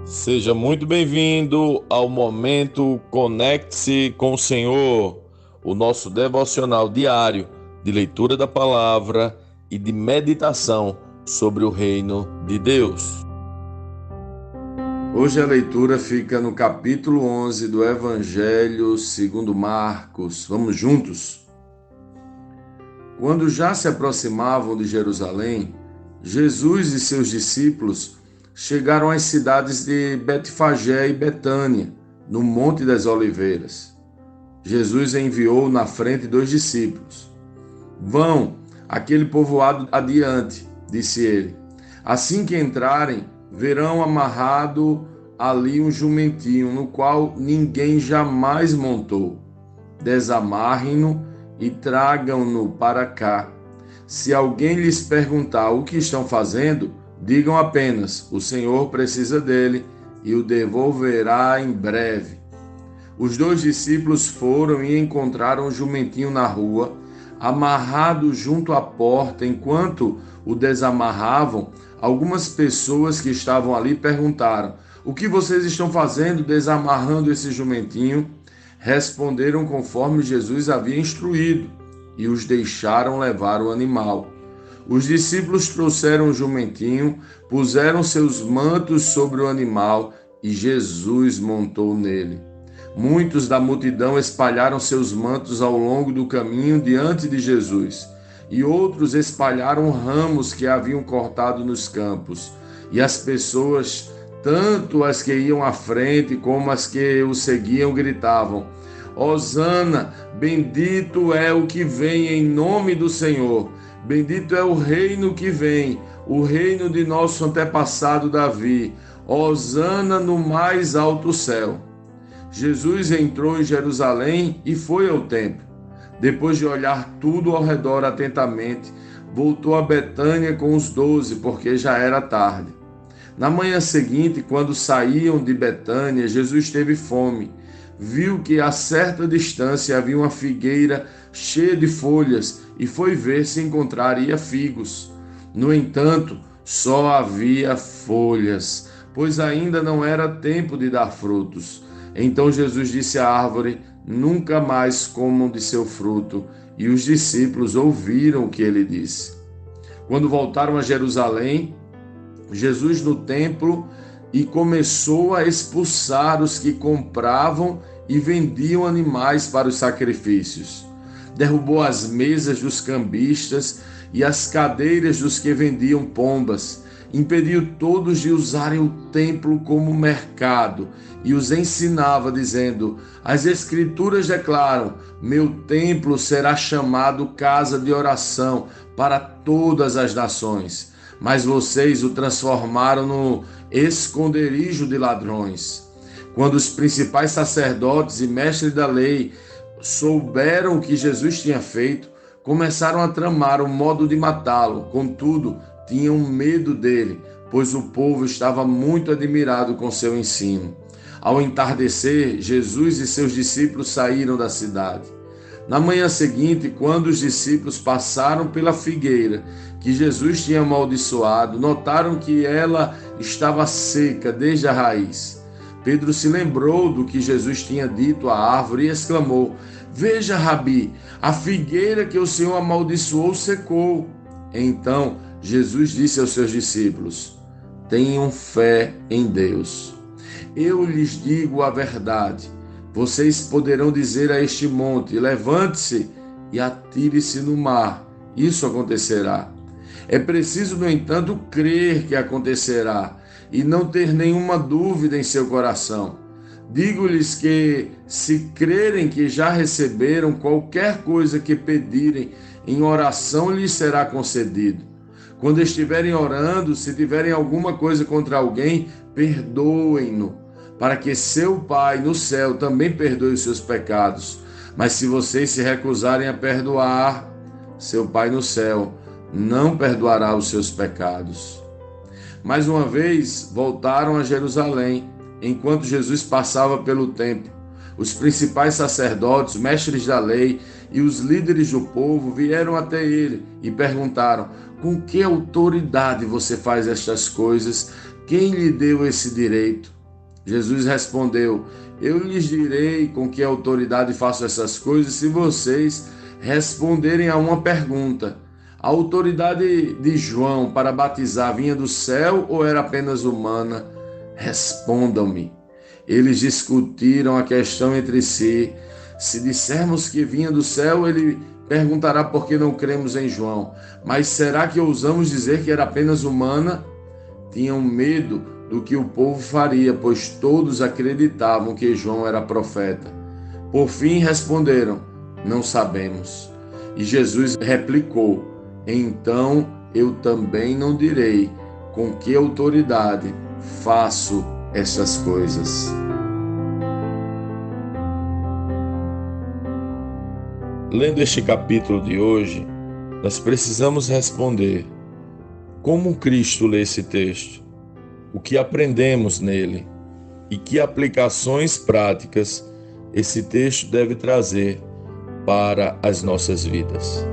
Seja muito bem-vindo ao momento Conecte-se com o Senhor, o nosso devocional diário de leitura da palavra e de meditação sobre o reino de Deus. Hoje a leitura fica no capítulo 11 do Evangelho segundo Marcos. Vamos juntos? Quando já se aproximavam de Jerusalém, Jesus e seus discípulos chegaram às cidades de Betfagé e Betânia, no Monte das Oliveiras. Jesus enviou na frente 2 discípulos. Vão, aquele povoado adiante, disse ele. Assim que entrarem, verão amarrado ali um jumentinho, no qual ninguém jamais montou. Desamarrem-no e tragam-no para cá. Se alguém lhes perguntar o que estão fazendo, digam apenas: o Senhor precisa dele e o devolverá em breve. Os 2 discípulos foram e encontraram o jumentinho na rua, amarrado junto à porta. Enquanto o desamarravam, algumas pessoas que estavam ali perguntaram: o que vocês estão fazendo desamarrando esse jumentinho? Responderam conforme Jesus havia instruído e os deixaram levar o animal. Os discípulos trouxeram o jumentinho, puseram seus mantos sobre o animal e Jesus montou nele. Muitos da multidão espalharam seus mantos ao longo do caminho diante de Jesus, e outros espalharam ramos que haviam cortado nos campos. E as pessoas, tanto as que iam à frente como as que o seguiam, gritavam: Hosana, bendito é o que vem em nome do Senhor. Bendito é o reino que vem, o reino de nosso antepassado Davi. Hosana no mais alto céu. Jesus entrou em Jerusalém e foi ao templo. Depois de olhar tudo ao redor atentamente, voltou a Betânia com os 12, porque já era tarde. Na manhã seguinte, quando saíam de Betânia, Jesus teve fome. Viu que a certa distância havia uma figueira cheia de folhas e foi ver se encontraria figos. No entanto, só havia folhas, pois ainda não era tempo de dar frutos. Então Jesus disse à árvore: nunca mais comam de seu fruto. E os discípulos ouviram o que ele disse. Quando voltaram a Jerusalém, Jesus no templo e começou a expulsar os que compravam e vendiam animais para os sacrifícios. Derrubou as mesas dos cambistas e as cadeiras dos que vendiam pombas. Impediu todos de usarem o templo como mercado e os ensinava, dizendo: as Escrituras declaram: meu templo será chamado casa de oração para todas as nações. Mas vocês o transformaram no esconderijo de ladrões. Quando os principais sacerdotes e mestres da lei souberam o que Jesus tinha feito, começaram a tramar um modo de matá-lo. Contudo, tinham medo dele, pois o povo estava muito admirado com seu ensino. Ao entardecer, Jesus e seus discípulos saíram da cidade. Na manhã seguinte, quando os discípulos passaram pela figueira que Jesus tinha amaldiçoado, notaram que ela estava seca desde a raiz. Pedro se lembrou do que Jesus tinha dito à árvore e exclamou: veja, Rabi, a figueira que o Senhor amaldiçoou secou. Então Jesus disse aos seus discípulos: tenham fé em Deus. Eu lhes digo a verdade. Vocês poderão dizer a este monte: levante-se e atire-se no mar. Isso acontecerá. É preciso, no entanto, crer que acontecerá e não ter nenhuma dúvida em seu coração. Digo-lhes que, se crerem que já receberam qualquer coisa que pedirem em oração, lhes será concedido. Quando estiverem orando, se tiverem alguma coisa contra alguém, perdoem-no, para que seu Pai no céu também perdoe os seus pecados. Mas se vocês se recusarem a perdoar, seu Pai no céu não perdoará os seus pecados. Mais uma vez, voltaram a Jerusalém, enquanto Jesus passava pelo templo. Os principais sacerdotes, mestres da lei e os líderes do povo vieram até ele e perguntaram: com que autoridade você faz estas coisas? Quem lhe deu esse direito? Jesus respondeu: eu lhes direi com que autoridade faço essas coisas se vocês responderem a uma pergunta. A autoridade de João para batizar vinha do céu ou era apenas humana? Respondam-me. Eles discutiram a questão entre si. Se dissermos que vinha do céu, ele perguntará por que não cremos em João. Mas será que ousamos dizer que era apenas humana? Tinham medo do que o povo faria, pois todos acreditavam que João era profeta. Por fim responderam: não sabemos. E Jesus replicou: então eu também não direi com que autoridade faço essas coisas. Lendo este capítulo de hoje, nós precisamos responder: como Cristo lê esse texto? O que aprendemos nele? E que aplicações práticas esse texto deve trazer para as nossas vidas?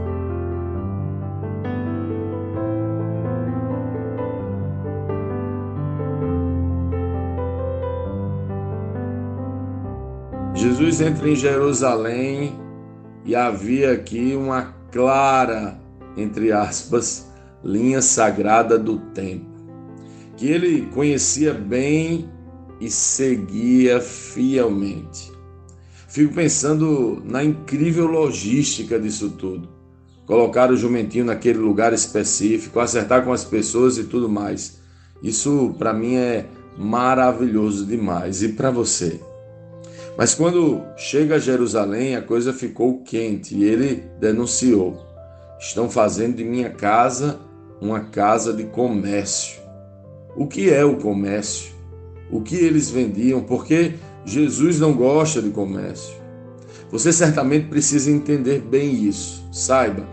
Jesus entra em Jerusalém e havia aqui uma clara, entre aspas, linha sagrada do tempo, que ele conhecia bem e seguia fielmente. Fico pensando na incrível logística disso tudo. Colocar o jumentinho naquele lugar específico, acertar com as pessoas e tudo mais. Isso para mim é maravilhoso demais. E para você? Mas quando chega a Jerusalém, a coisa ficou quente e ele denunciou: estão fazendo de minha casa uma casa de comércio. O que é o comércio? O que eles vendiam? Porque Jesus não gosta de comércio. Você certamente precisa entender bem isso. Saiba,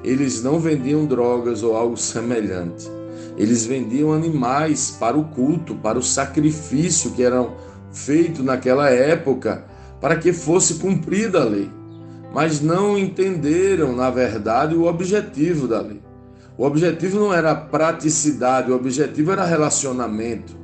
eles não vendiam drogas ou algo semelhante. Eles vendiam animais para o culto, para o sacrifício que eram feito naquela época para que fosse cumprida a lei, mas não entenderam, na verdade, o objetivo da lei. O objetivo não era praticidade, o objetivo era relacionamento.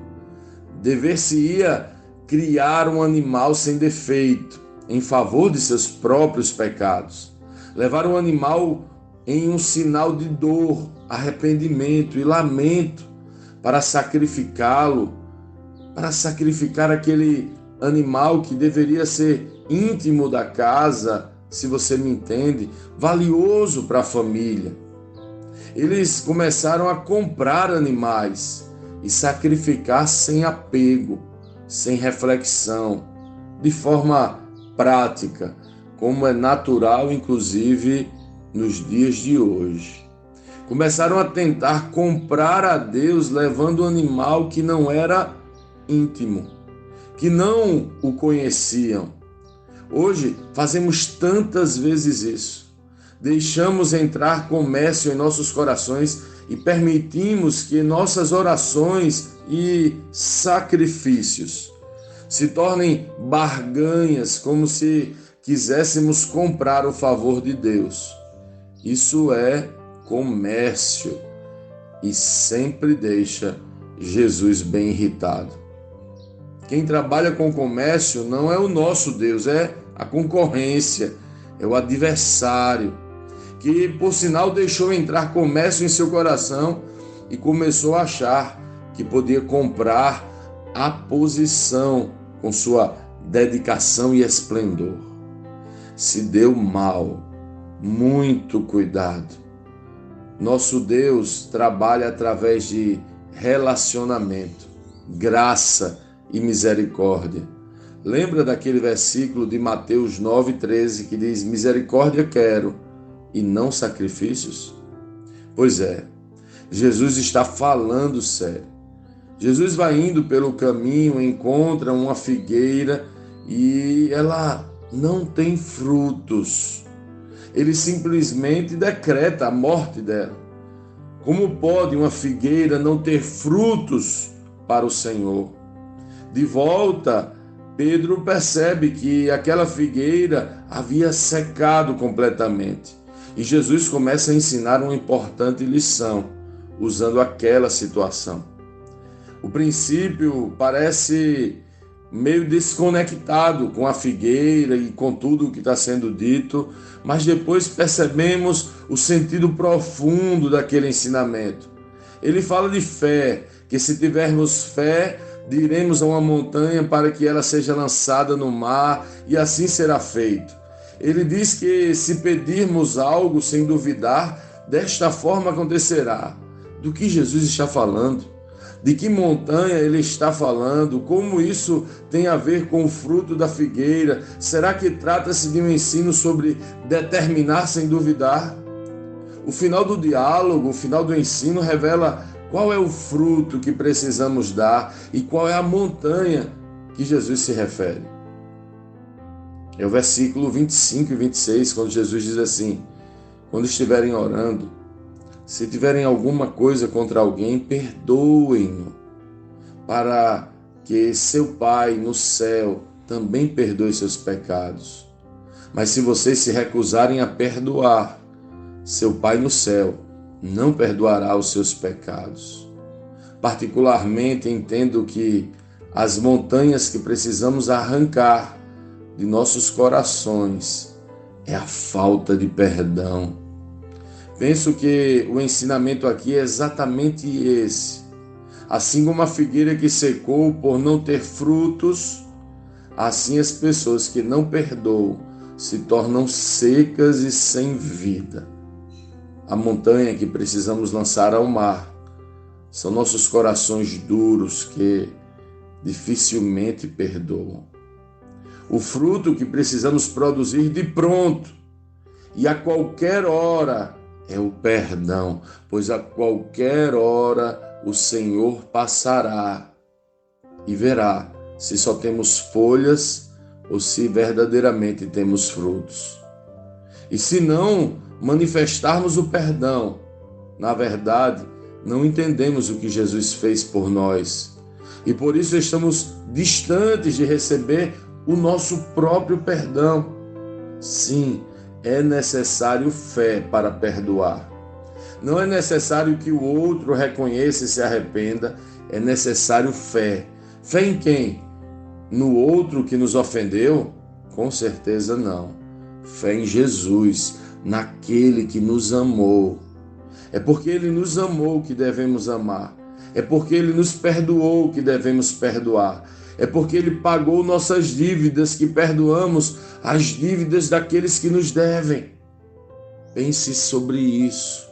Dever-se-ia criar um animal sem defeito, em favor de seus próprios pecados. Levar um animal em um sinal de dor, arrependimento e lamento para sacrificá-lo, para sacrificar aquele animal que deveria ser íntimo da casa, se você me entende, valioso para a família. Eles começaram a comprar animais e sacrificar sem apego, sem reflexão, de forma prática, como é natural, inclusive, nos dias de hoje. Começaram a tentar comprar a Deus levando um animal que não era íntimo, que não o conheciam. Hoje fazemos tantas vezes isso. Deixamos entrar comércio em nossos corações e permitimos que nossas orações e sacrifícios se tornem barganhas, como se quiséssemos comprar o favor de Deus. Isso é comércio e sempre deixa Jesus bem irritado. Quem trabalha com comércio não é o nosso Deus, é a concorrência, é o adversário, que por sinal deixou entrar comércio em seu coração e começou a achar que podia comprar a posição com sua dedicação e esplendor. Se deu mal, muito cuidado. Nosso Deus trabalha através de relacionamento, graça e misericórdia. Lembra daquele versículo de Mateus 9,13 que diz: misericórdia quero e não sacrifícios? Pois é, Jesus está falando sério. Jesus vai indo pelo caminho, encontra uma figueira e ela não tem frutos. Ele simplesmente decreta a morte dela. Como pode uma figueira não ter frutos para o Senhor? De volta, Pedro percebe que aquela figueira havia secado completamente. E Jesus começa a ensinar uma importante lição, usando aquela situação. O princípio parece meio desconectado com a figueira e com tudo o que está sendo dito, mas depois percebemos o sentido profundo daquele ensinamento. Ele fala de fé, que se tivermos fé, diremos a uma montanha para que ela seja lançada no mar e assim será feito. Ele diz que se pedirmos algo sem duvidar, desta forma acontecerá. Do que Jesus está falando? De que montanha ele está falando? Como isso tem a ver com o fruto da figueira? Será que trata-se de um ensino sobre determinar sem duvidar? O final do diálogo, o final do ensino revela qual é o fruto que precisamos dar e qual é a montanha que Jesus se refere. É o versículo 25 e 26, quando Jesus diz assim: quando estiverem orando, se tiverem alguma coisa contra alguém, perdoem-no, para que seu Pai no céu também perdoe seus pecados. Mas se vocês se recusarem a perdoar, seu Pai no céu não perdoará os seus pecados. Particularmente entendo que as montanhas que precisamos arrancar de nossos corações é a falta de perdão. Penso que o ensinamento aqui é exatamente esse. Assim como a figueira que secou por não ter frutos, assim as pessoas que não perdoam se tornam secas e sem vida. A montanha que precisamos lançar ao mar são nossos corações duros que dificilmente perdoam. O fruto que precisamos produzir de pronto e a qualquer hora é o perdão, pois a qualquer hora o Senhor passará e verá se só temos folhas ou se verdadeiramente temos frutos. E se não manifestarmos o perdão, na verdade, não entendemos o que Jesus fez por nós. E por isso estamos distantes de receber o nosso próprio perdão. Sim, é necessário fé para perdoar. Não é necessário que o outro reconheça e se arrependa, é necessário fé. Fé em quem? No outro que nos ofendeu? Com certeza não. Fé em Jesus, naquele que nos amou. É porque ele nos amou que devemos amar. É porque ele nos perdoou que devemos perdoar. É porque ele pagou nossas dívidas que perdoamos as dívidas daqueles que nos devem. Pense sobre isso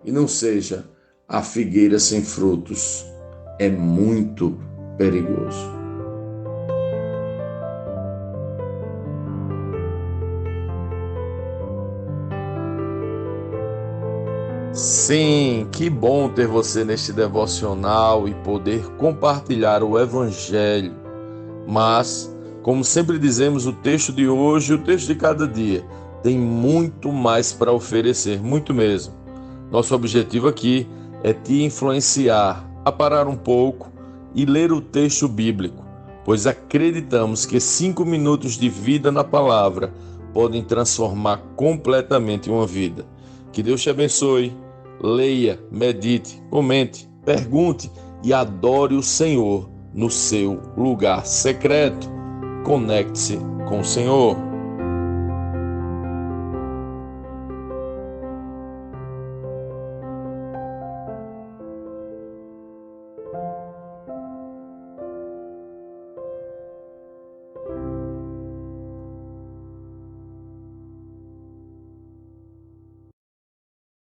e não seja a figueira sem frutos. É muito perigoso. Sim, que bom ter você neste devocional e poder compartilhar o Evangelho. Mas, como sempre dizemos, o texto de hoje, o texto de cada dia, tem muito mais para oferecer, muito mesmo. Nosso objetivo aqui é te influenciar a parar um pouco e ler o texto bíblico, pois acreditamos que 5 minutos de vida na palavra podem transformar completamente uma vida. Que Deus te abençoe. Leia, medite, comente, pergunte e adore o Senhor no seu lugar secreto. Conecte-se com o Senhor.